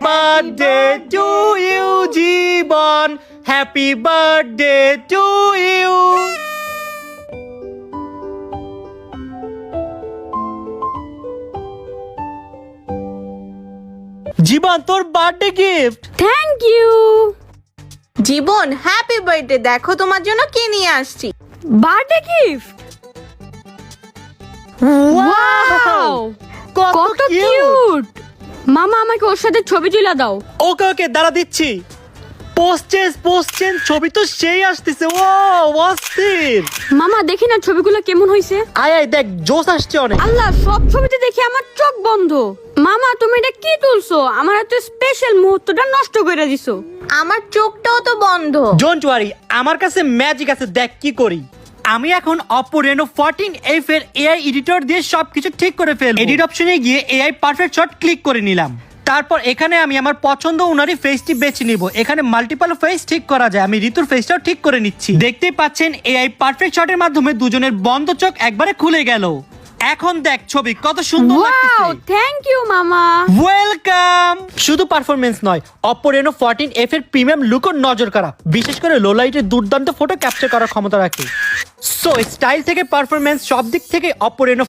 Birthday to you Jibon, happy birthday to you. Jibon, তোর birthday gift. Thank you. Jibon happy birthday, দেখো তোমার জন্য কি নিয়ে আসছি। বার্থডে গিফট, ওয়াও কত কিউট। মামা আমাকে ওর সাথে ছবি তুলে দাও। ওকে ওকে, দাঁড়া দিচ্ছি। পোস্ট ছবি তো সেই আসতেছে। ও অস্থির। মামা দেখি না ছবিগুলো কেমন হয়েছে। আয় আয় দেখ, জোশ আসছে অনেক। আল্লাহ, সব ছবিতে দেখি আমার চোখ বন্ধ। মামা তুমি এটা কি তুলছো? আমার এত স্পেশাল মুহূর্তটা নষ্ট করে দিছো। আমার চোখটাও তো বন্ধ। ডোন্ট ওয়ারি, আমার কাছে ম্যাজিক আছে, দেখ কি করি। আমি এখন Oppo Reno 14F এর AI এডিটর দিয়ে সবকিছু ঠিক করে ফেলবো। এডিট অপশনে গিয়ে AI পারফেক্ট শট ক্লিক করে নিলাম। তারপর এখানে আমি আমার পছন্দ অনুযায়ী ফেসটি বেছে নিব। এখানে মাল্টিপল ফেস ঠিক করা যায়, আমি ঋতুর ফেসটাও ঠিক করে নিচ্ছি। দেখতেই পাচ্ছেন AI পারফেক্ট শটের মাধ্যমে দুজনের বন্ধ চোখ একবারে খুলে গেল। এখন দেখ ছবি কত সুন্দর ওয়াও, লাগতেছে। থ্যাংক ইউ মামা। ওয়েলকাম। শুধু পারফরমেন্স নয়, Oppo Reno 14F এর প্রিমিয়াম লুকও নজর কাড়া। বিশেষ করে লো লাইটের দুর্দান্ত ফটো ক্যাপচার করার ক্ষমতা রাখে। সো স্টাইল থেকে পারফরমেন্স সব দিক থেকে Oppo Reno